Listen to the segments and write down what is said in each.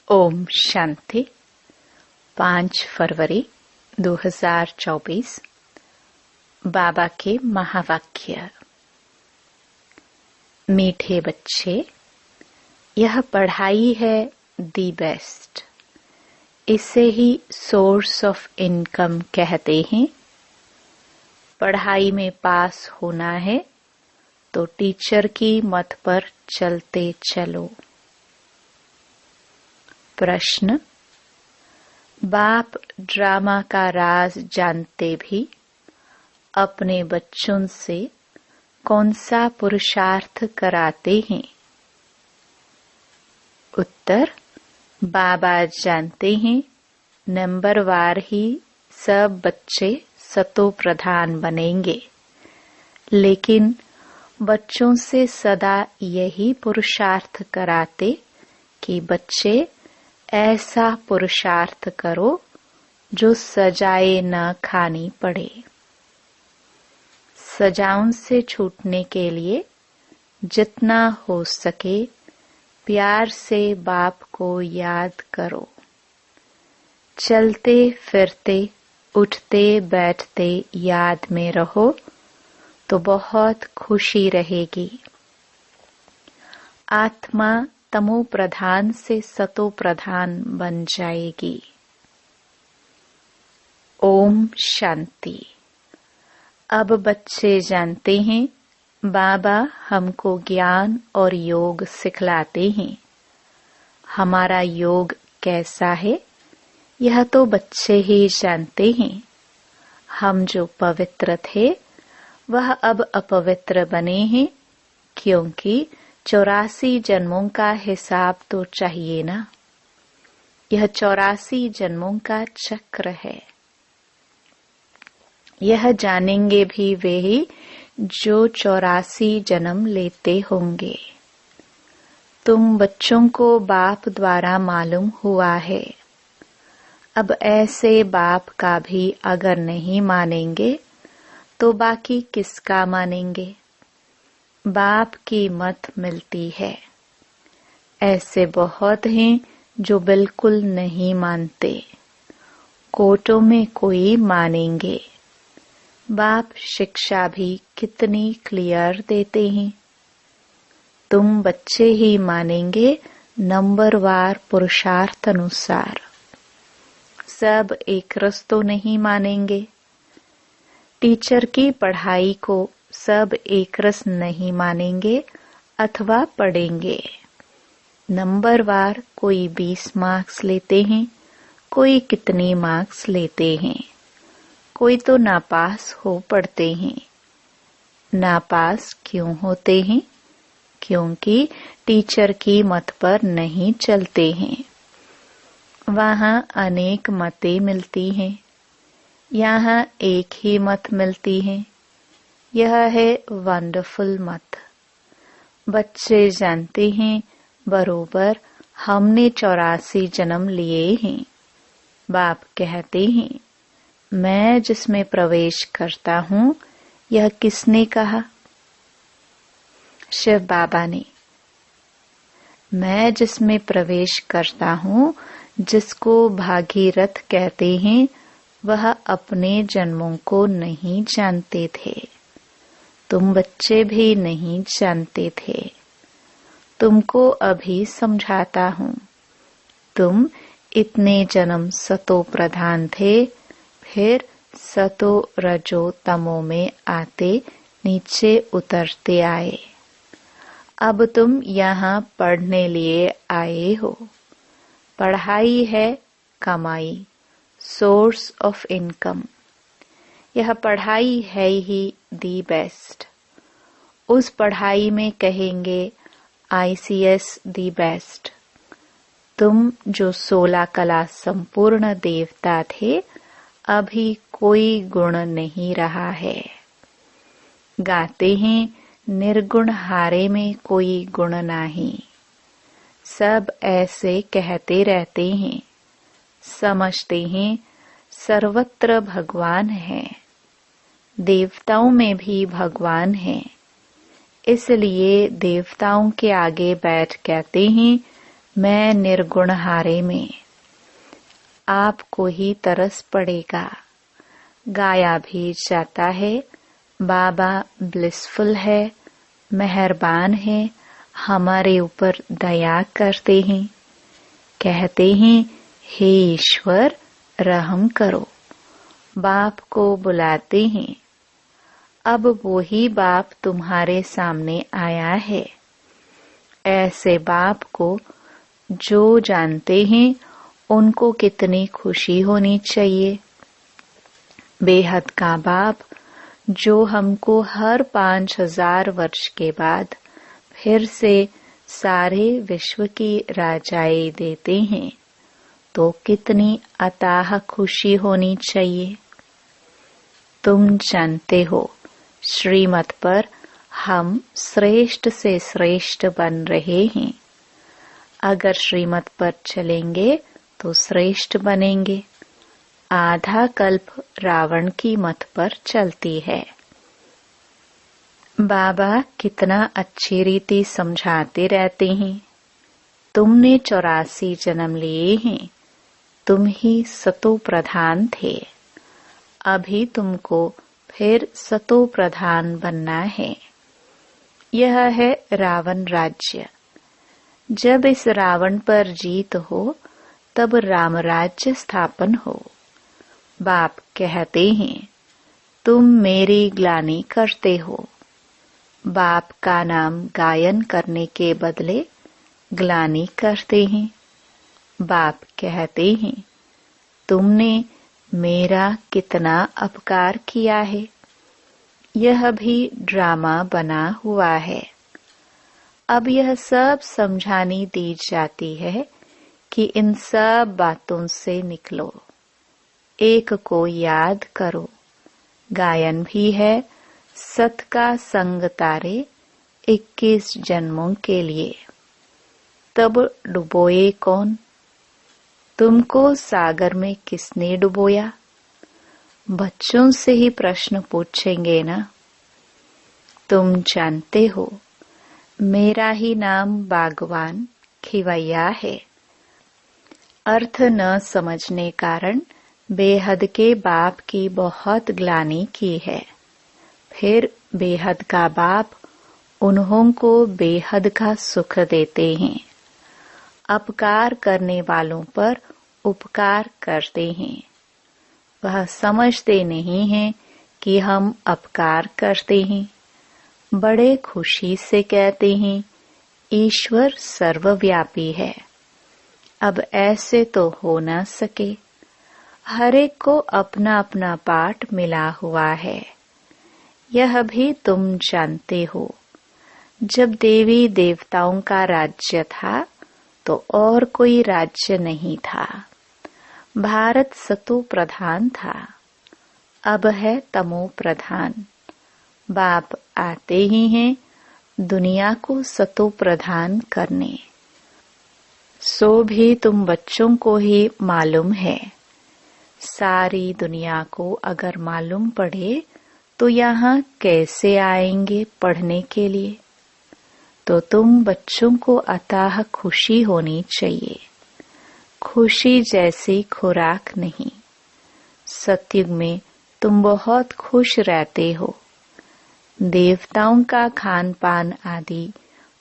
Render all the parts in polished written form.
ओम शांति। 5 फरवरी 2024 बाबा के महावाक्य। मीठे बच्चे, यह पढ़ाई है दी बेस्ट। इसे ही सोर्स ऑफ इनकम कहते हैं। पढ़ाई में पास होना है तो टीचर की मत पर चलते चलो। प्रश्न: बाप ड्रामा का राज जानते भी अपने बच्चों से कौन सा पुरुषार्थ कराते हैं? उत्तर: बाबा जानते हैं नंबरवार ही सब बच्चे सतो प्रधान बनेंगे, लेकिन बच्चों से सदा यही पुरुषार्थ कराते कि बच्चे ऐसा पुरुषार्थ करो जो सजाए न खानी पड़े। सजाओं से छूटने के लिए जितना हो सके प्यार से बाप को याद करो। चलते फिरते उठते बैठते याद में रहो तो बहुत खुशी रहेगी। आत्मा तमो प्रधान से सतो प्रधान बन जाएगी। ओम शांति। अब बच्चे जानते हैं बाबा हमको ज्ञान और योग सिखलाते हैं। हमारा योग कैसा है यह तो बच्चे ही जानते हैं। हम जो पवित्र थे वह अब अपवित्र बने हैं, क्योंकि 84 जन्मों का हिसाब तो चाहिए ना। यह 84 जन्मों का चक्र है। यह जानेंगे भी वे ही जो 84 जन्म लेते होंगे। तुम बच्चों को बाप द्वारा मालूम हुआ है। अब ऐसे बाप का भी अगर नहीं मानेंगे तो बाकी किसका मानेंगे? बाप की मत मिलती है। ऐसे बहुत हैं जो बिल्कुल नहीं मानते। कोर्टों में कोई मानेंगे। बाप शिक्षा भी कितनी क्लियर देते हैं। तुम बच्चे ही मानेंगे नंबरवार पुरुषार्थ अनुसार। सब एक रस तो नहीं मानेंगे। टीचर की पढ़ाई को सब एक रस नहीं मानेंगे अथवा पढ़ेंगे। नंबरवार कोई 20 मार्क्स लेते हैं, कोई कितने मार्क्स लेते हैं, कोई तो नापास हो पड़ते हैं। नापास क्यों होते हैं? क्योंकि टीचर की मत पर नहीं चलते हैं। वहाँ अनेक मतें मिलती हैं, यहाँ एक ही मत मिलती है। यह है वंडरफुल मत। बच्चे जानते हैं बरोबर हमने 84 जन्म लिए हैं। बाप कहते हैं मैं जिसमें प्रवेश करता हूँ यह किसने कहा? शिव बाबा ने। मैं जिसमें प्रवेश करता हूँ, जिसको भागीरथ कहते हैं, वह अपने जन्मों को नहीं जानते थे। तुम बच्चे भी नहीं जानते थे। तुमको अभी समझाता हूँ। तुम इतने जन्म सतो प्रधान थे, फिर सतो रजो तमो में आते नीचे उतरते आए। अब तुम यहाँ पढ़ने लिए आए हो। पढ़ाई है कमाई, सोर्स ऑफ इनकम। यह पढ़ाई है ही दी बेस्ट। उस पढ़ाई में कहेंगे ICS दी बेस्ट। तुम जो 16 कला संपूर्ण देवता थे, अभी कोई गुण नहीं रहा है। गाते हैं निर्गुण हारे में कोई गुण नहीं। सब ऐसे कहते रहते हैं। समझते हैं सर्वत्र भगवान है। देवताओं में भी भगवान है। इसलिए देवताओं के आगे बैठ कहते हैं मैं निर्गुण हारे में। आपको ही तरस पड़ेगा। गाया भी जाता है, बाबा ब्लिसफुल है, मेहरबान है, हमारे ऊपर दया करते हैं। कहते हैं, हे ईश्वर रहम करो। बाप को बुलाते हैं। अब वही बाप तुम्हारे सामने आया है। ऐसे बाप को जो जानते हैं उनको कितनी खुशी होनी चाहिए। बेहद का बाप जो हमको हर 5000 वर्ष के बाद फिर से सारे विश्व की राजाई देते हैं, तो कितनी अथाह खुशी होनी चाहिए। तुम जानते हो, श्रीमत पर हम श्रेष्ठ से श्रेष्ठ बन रहे हैं। अगर श्रीमत पर चलेंगे तो श्रेष्ठ बनेंगे। आधा कल्प रावण की मत पर चलती है। बाबा कितना अच्छी रीति समझाते रहते हैं। तुमने 84 जन्म लिए हैं। तुम ही सतो प्रधान थे। अभी तुमको फिर सतो प्रधान बनना है। यह है रावण राज्य। जब इस रावण पर जीत हो तब राम राज्य स्थापन हो। बाप कहते हैं, तुम मेरी ग्लानि करते हो। बाप का नाम गायन करने के बदले ग्लानि करते हैं। बाप कहते हैं, तुमने मेरा कितना अपकार किया है। यह भी ड्रामा बना हुआ है। अब यह सब समझानी दी जाती है कि इन सब बातों से निकलो, एक को याद करो। गायन भी है, सत का संग तारे 21 जन्मों के लिए। तब डुबोए कौन? तुमको सागर में किसने डुबोया? बच्चों से ही प्रश्न पूछेंगे ना। तुम जानते हो, मेरा ही नाम बागवान खिवैया है। अर्थ न समझने कारण बेहद के बाप की बहुत ग्लानि की है। फिर बेहद का बाप उन्हों को बेहद का सुख देते हैं। अपकार करने वालों पर उपकार करते हैं। वह समझते नहीं हैं कि हम अपकार करते हैं। बड़े खुशी से कहते हैं, ईश्वर सर्वव्यापी है। अब ऐसे तो हो न सके। हर एक को अपना अपना पाठ मिला हुआ है। यह भी तुम जानते हो। जब देवी देवताओं का राज्य था तो और कोई राज्य नहीं था। भारत सतो प्रधान था, अब है तमो प्रधान। बाप आते ही हैं दुनिया को सतो प्रधान करने। सो भी तुम बच्चों को ही मालूम है। सारी दुनिया को अगर मालूम पड़े तो यहाँ कैसे आएंगे पढ़ने के लिए? तो तुम बच्चों को अथाह खुशी होनी चाहिए। खुशी जैसी खुराक नहीं। सतयुग में तुम बहुत खुश रहते हो। देवताओं का खान पान आदि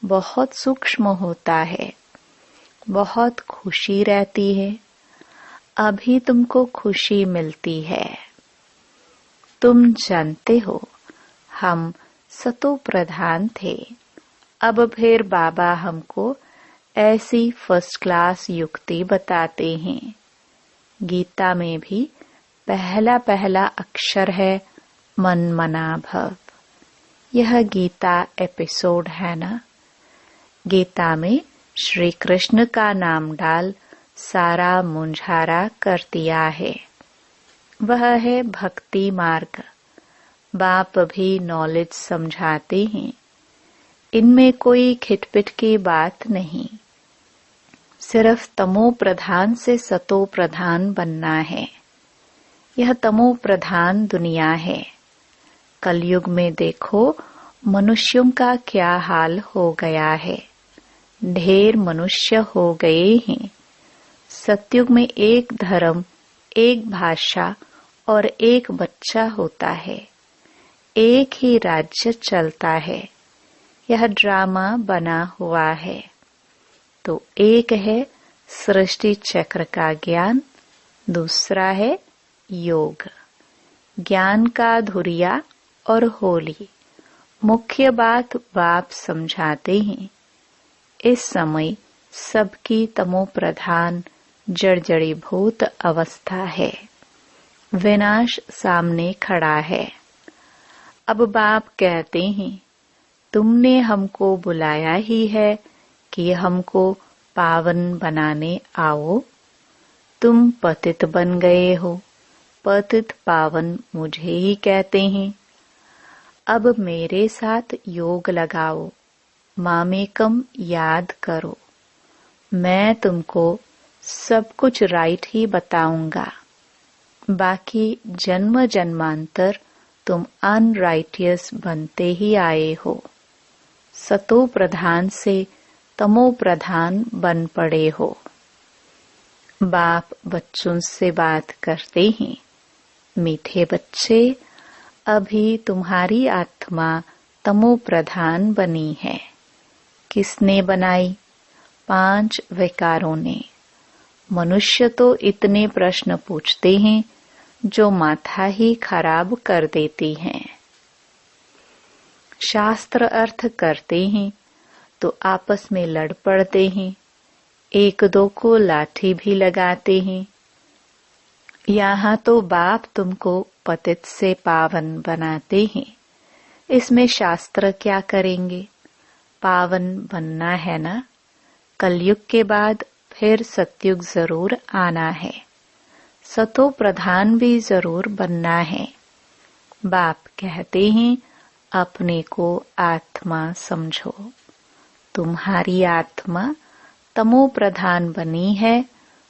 बहुत सूक्ष्म होता है। बहुत खुशी रहती है। अभी तुमको खुशी मिलती है। तुम जानते हो, हम सतो प्रधान थे। अब फिर बाबा हमको ऐसी फर्स्ट क्लास युक्ति बताते हैं। गीता में भी पहला पहला अक्षर है मन मना भव। यह गीता एपिसोड है ना। गीता में श्री कृष्ण का नाम डाल सारा मुंझारा कर दिया है। वह है भक्ति मार्ग। बाप भी नॉलेज समझाते हैं। इनमें कोई खिटपिट की बात नहीं। सिर्फ तमो प्रधान से सतो प्रधान बनना है। यह तमो प्रधान दुनिया है। कलयुग में देखो मनुष्यों का क्या हाल हो गया है। ढेर मनुष्य हो गए हैं। सतयुग में एक धर्म, एक भाषा और एक बच्चा होता है। एक ही राज्य चलता है। यह ड्रामा बना हुआ है। तो एक है सृष्टि चक्र का ज्ञान, दूसरा है योग। ज्ञान का धुरिया और होली मुख्य बात बाप समझाते हैं। इस समय सबकी तमो प्रधान जड़जड़ीभूत अवस्था है। विनाश सामने खड़ा है। अब बाप कहते हैं, तुमने हमको बुलाया ही है कि हमको पावन बनाने आओ। तुम पतित बन गए हो। पतित पावन मुझे ही कहते हैं। अब मेरे साथ योग लगाओ, मामेकम याद करो। मैं तुमको सब कुछ राइट ही बताऊंगा। बाकी जन्म जन्मांतर तुम अनराइटियस बनते ही आए हो। सतो प्रधान से तमो प्रधान बन पड़े हो। बाप बच्चों से बात करते हैं, मीठे बच्चे, अभी तुम्हारी आत्मा तमो प्रधान बनी है। किसने बनाई? 5 विकारों ने। मनुष्य तो इतने प्रश्न पूछते हैं जो माथा ही खराब कर देती हैं। शास्त्र अर्थ करते हैं तो आपस में लड़ पड़ते हैं। एक दो को लाठी भी लगाते हैं। यहाँ तो बाप तुमको पतित से पावन बनाते हैं। इसमें शास्त्र क्या करेंगे? पावन बनना है ना। कलयुग के बाद फिर सतयुग जरूर आना है। सतो प्रधान भी जरूर बनना है। बाप कहते हैं, अपने को आत्मा समझो। तुम्हारी आत्मा तमो प्रधान बनी है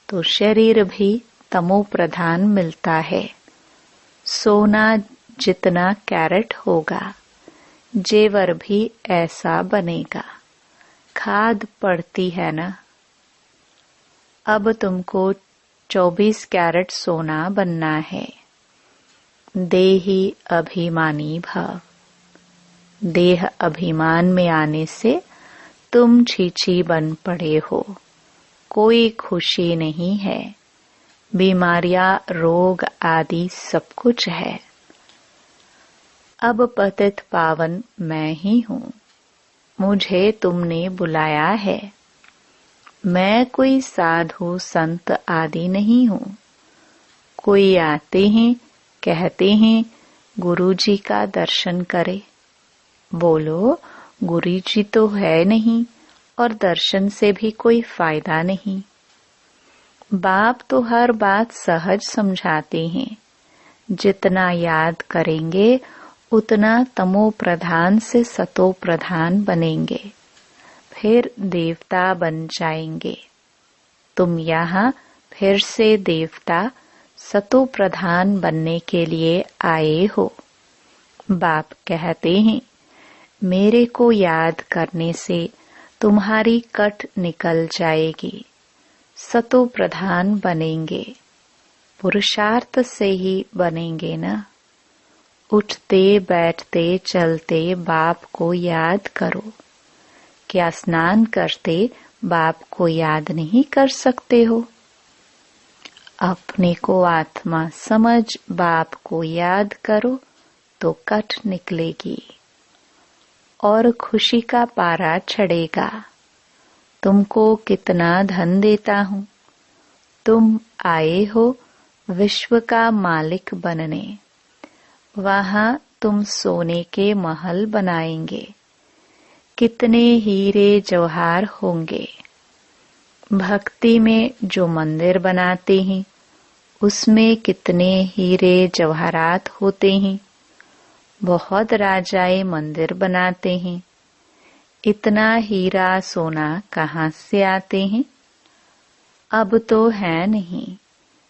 तो शरीर भी तमो प्रधान मिलता है। सोना जितना कैरेट होगा, जेवर भी ऐसा बनेगा। खाद पड़ती है ना। अब तुमको 24 कैरेट सोना बनना है। देही अभिमानी भाव। देह अभिमान में आने से तुम छीछी बन पड़े हो। कोई खुशी नहीं है। बीमारियां, रोग आदि सब कुछ है। अब पतित पावन मैं ही हूँ। मुझे तुमने बुलाया है। मैं कोई साधु संत आदि नहीं हूँ। कोई आते हैं, कहते हैं गुरुजी का दर्शन करे। बोलो, गुरुजी तो है नहीं और दर्शन से भी कोई फायदा नहीं। बाप तो हर बात सहज समझाते हैं। जितना याद करेंगे उतना तमो प्रधान से सतो प्रधान बनेंगे। फिर देवता बन जाएंगे। तुम यहाँ फिर से देवता सतो प्रधान बनने के लिए आए हो। बाप कहते हैं, मेरे को याद करने से तुम्हारी कट निकल जाएगी। सतो प्रधान बनेंगे। पुरुषार्थ से ही बनेंगे ना। उठते बैठते चलते बाप को याद करो। क्या स्नान करते बाप को याद नहीं कर सकते हो? अपने को आत्मा समझ बाप को याद करो तो कट निकलेगी और खुशी का पारा चढ़ेगा। तुमको कितना धन देता हूँ। तुम आए हो विश्व का मालिक बनने। वहां तुम सोने के महल बनाएंगे। कितने हीरे जवाहर होंगे। भक्ति में जो मंदिर बनाते हैं उसमें कितने हीरे जवाहरात होते हैं। बहुत राजाए मंदिर बनाते हैं। इतना हीरा सोना कहाँ से आते हैं? अब तो है नहीं।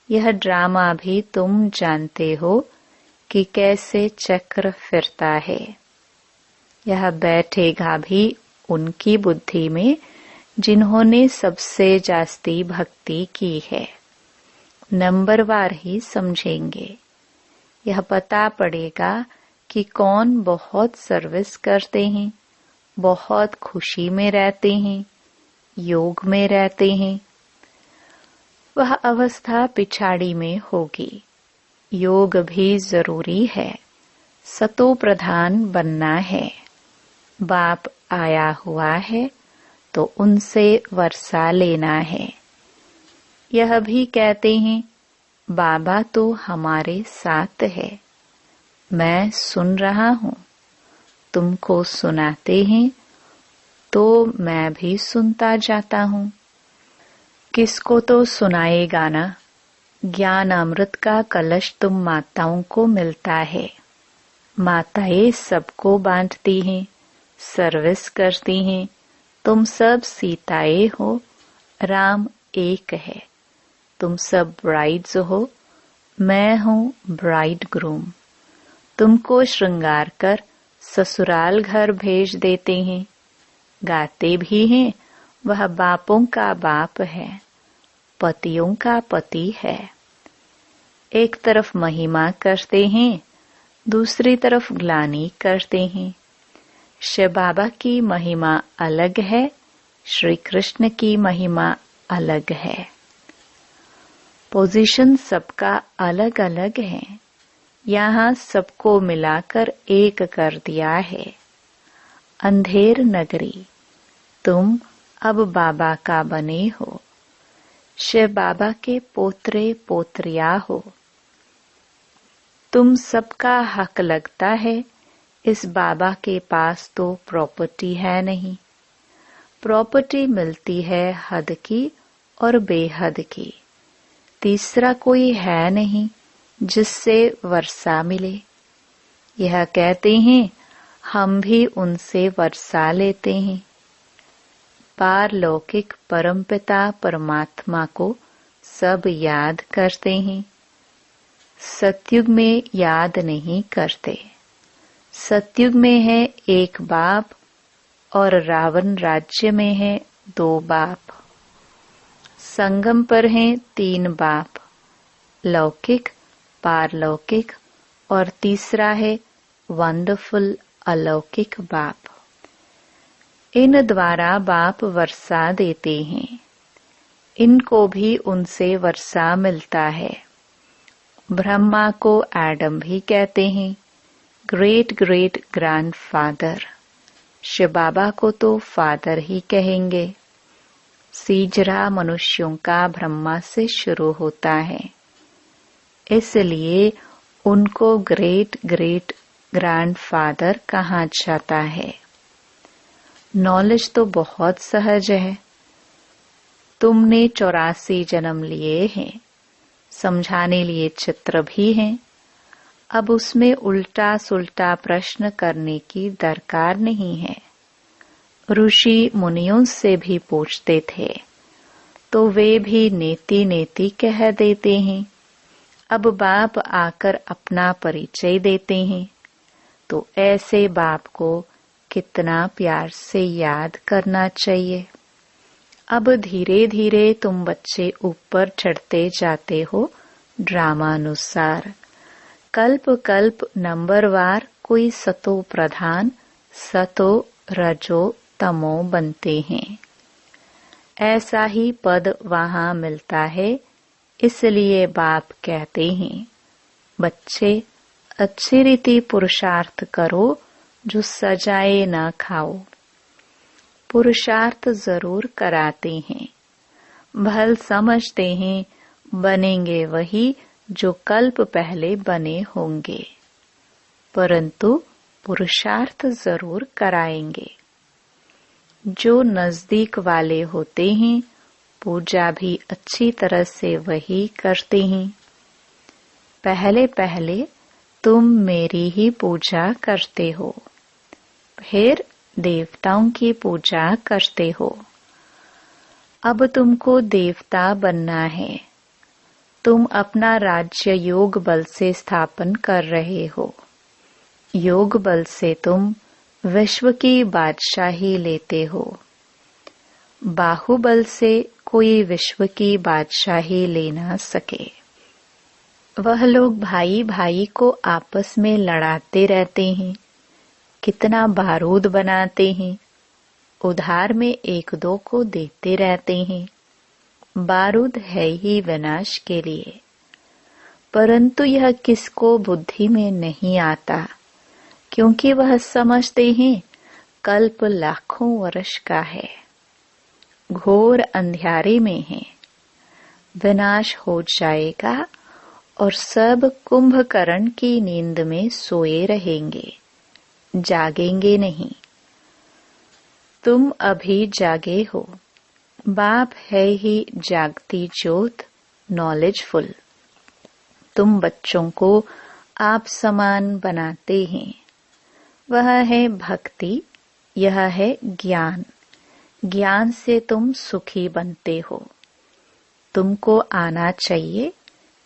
यह ड्रामा भी तुम जानते हो कि कैसे चक्र फिरता है। यह बैठेगा भी उनकी बुद्धि में जिन्होंने सबसे जास्ती भक्ति की है। नंबरवार ही समझेंगे। यह पता पड़ेगा कि कौन बहुत सर्विस करते हैं, बहुत खुशी में रहते हैं, योग में रहते हैं। वह अवस्था पिछाड़ी में होगी। योग भी जरूरी है। सतो प्रधान बनना है। बाप आया हुआ है तो उनसे वर्षा लेना है। यह भी कहते हैं बाबा तो हमारे साथ है। मैं सुन रहा हूँ, तुमको सुनाते हैं तो मैं भी सुनता जाता हूँ। किसको तो सुनाएगा ना। ज्ञान अमृत का कलश तुम माताओं को मिलता है। माताएं सबको बांटती हैं, सर्विस करती हैं। तुम सब सीताएं हो, राम एक है। तुम सब ब्राइड्स हो, मैं हूँ ब्राइड ग्रूम। तुमको श्रृंगार कर ससुराल घर भेज देते हैं। गाते भी हैं वह बापों का बाप है, पतियों का पति है। एक तरफ महिमा करते हैं, दूसरी ग्लानि ग्लानि करते हैं। शिव बाबा की महिमा अलग है, श्री कृष्ण की महिमा अलग है। पोजीशन सबका अलग अलग है। यहाँ सबको मिलाकर एक कर दिया है। अंधेर नगरी, तुम अब बाबा का बने हो। शिव बाबा के पोत्रे पोत्रिया हो। तुम सबका हक लगता है। इस बाबा के पास तो प्रॉपर्टी है नहीं। प्रॉपर्टी मिलती है हद की और बेहद की। तीसरा कोई है नहीं जिससे वर्षा मिले। यह कहते हैं हम भी उनसे वर्षा लेते हैं। पारलौकिक परमपिता परमात्मा को सब याद करते हैं। सतयुग में याद नहीं करते। सतयुग में है एक बाप और रावण राज्य में है 2 बाप। संगम पर हैं 3 बाप, लौकिक, पारलौकिक और तीसरा है वंडरफुल अलौकिक बाप। इन द्वारा बाप वर्षा देते हैं। इनको भी उनसे वर्षा मिलता है। ब्रह्मा को एडम भी कहते हैं, ग्रेट ग्रेट ग्रैंडफादर। शिव बाबा को तो फादर ही कहेंगे। सीजरा मनुष्यों का ब्रह्मा से शुरू होता है, इसलिए उनको ग्रेट ग्रेट ग्रैंडफादर कहा जाता है। नॉलेज तो बहुत सहज है। तुमने 84 जन्म लिए हैं। समझाने लिए चित्र भी हैं। अब उसमें उल्टा सुल्टा प्रश्न करने की दरकार नहीं है। ऋषि मुनियों से भी पूछते थे तो वे भी नेति नेति कह देते हैं। अब बाप आकर अपना परिचय देते हैं तो ऐसे बाप को कितना प्यार से याद करना चाहिए। अब धीरे धीरे तुम बच्चे ऊपर चढ़ते जाते हो ड्रामानुसार। कल्प कल्प नंबरवार कोई सतो प्रधान, सतो रजो तमो बनते हैं। ऐसा ही पद वहां मिलता है। इसलिए बाप कहते हैं बच्चे अच्छी रीति पुरुषार्थ करो, जो सजाए न खाओ। पुरुषार्थ जरूर कराते हैं। भल समझते हैं बनेंगे वही जो कल्प पहले बने होंगे, परंतु पुरुषार्थ जरूर कराएंगे। जो नजदीक वाले होते हैं पूजा भी अच्छी तरह से वही करते हैं। पहले पहले तुम मेरी ही पूजा करते हो, फिर देवताओं की पूजा करते हो। अब तुमको देवता बनना है। तुम अपना राज्य योग बल से स्थापन कर रहे हो। योग बल से तुम विश्व की बादशाही लेते हो। बाहुबल से कोई विश्व की बादशाही ले ना सके। वह लोग भाई भाई को आपस में लड़ाते रहते हैं, कितना बारूद बनाते हैं, उधार में एक दो को देते रहते हैं। बारूद है ही विनाश के लिए, परंतु यह किसको बुद्धि में नहीं आता, क्योंकि वह समझते हैं कल्प लाखों वर्ष का है, घोर अंधियारे में है, विनाश हो जाएगा और सब कुंभकर्ण की नींद में सोए रहेंगे, जागेंगे नहीं। तुम अभी जागे हो, बाप है ही जागती ज्योत, नॉलेजफुल। तुम बच्चों को आप समान बनाते हैं, वह है भक्ति, यह है ज्ञान। ज्ञान से तुम सुखी बनते हो। तुमको आना चाहिए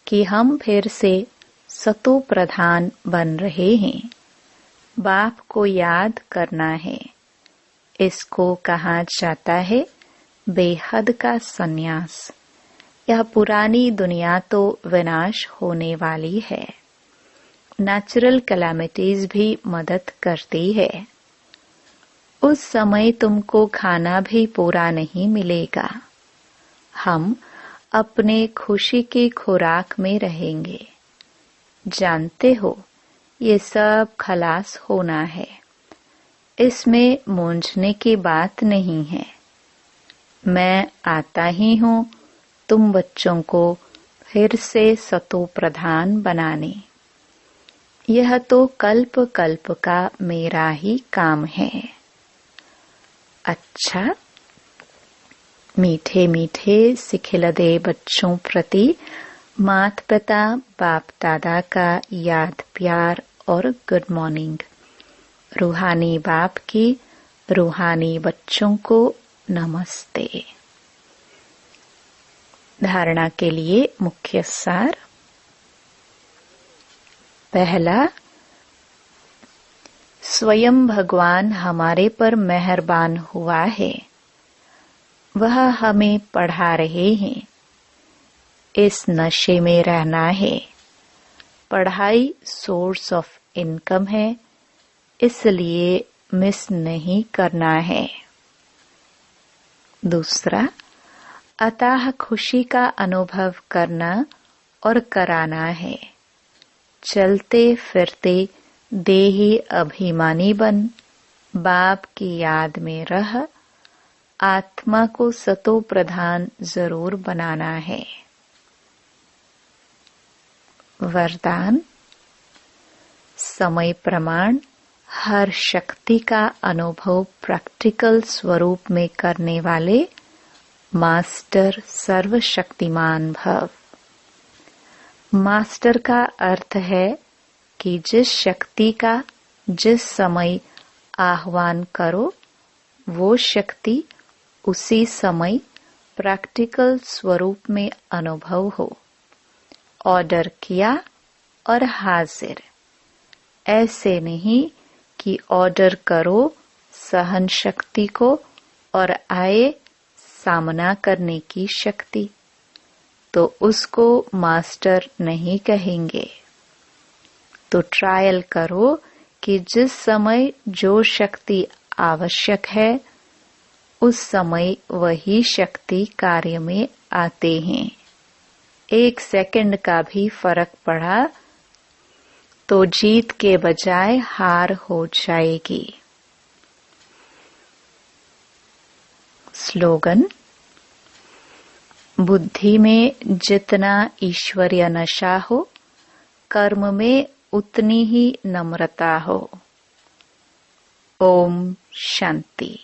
कि हम फिर से सतो प्रधान बन रहे हैं। बाप को याद करना है। इसको कहा जाता है बेहद का सन्यास। यह पुरानी दुनिया तो विनाश होने वाली है। नेचुरल कैलामिटीज भी मदद करती है। उस समय तुमको खाना भी पूरा नहीं मिलेगा। हम अपने खुशी की खुराक में रहेंगे। जानते हो, ये सब खलास होना है। इसमें मूंझने की बात नहीं है। मैं आता ही हूँ तुम बच्चों को फिर से सतो प्रधान बनाने। यह तो कल्प कल्प का मेरा ही काम है। अच्छा, मीठे मीठे सिखिलदे बच्चों प्रति मात पिता बाप दादा का याद प्यार और गुड मॉर्निंग। रूहानी बाप की रूहानी बच्चों को नमस्ते। धारणा के लिए मुख्य सार। पहला, स्वयं भगवान हमारे पर मेहरबान हुआ है। वह हमें पढ़ा रहे हैं। इस नशे में रहना है। पढ़ाई सोर्स ऑफ इनकम है, इसलिए मिस नहीं करना है। दूसरा, अतः खुशी का अनुभव करना और कराना है। चलते फिरते देही अभिमानी बन, बाप की याद में रह, आत्मा को सतो प्रधान जरूर बनाना है। वरदान। समय प्रमाण हर शक्ति का अनुभव प्रैक्टिकल स्वरूप में करने वाले मास्टर सर्वशक्तिमान भव। मास्टर का अर्थ है कि जिस शक्ति का जिस समय आह्वान करो, वो शक्ति उसी समय प्रैक्टिकल स्वरूप में अनुभव हो। ऑर्डर किया और हाजिर। ऐसे नहीं कि ऑर्डर करो सहन शक्ति को और आए सामना करने की शक्ति, तो उसको मास्टर नहीं कहेंगे। तो ट्रायल करो कि जिस समय जो शक्ति आवश्यक है, उस समय वही शक्ति कार्य में आते हैं। 1 सेकंड का भी फर्क पड़ा तो जीत के बजाय हार हो जाएगी। स्लोगन। बुद्धि में जितना ईश्वरीय नशा हो, कर्म में उतनी ही नम्रता हो। ओम शांति।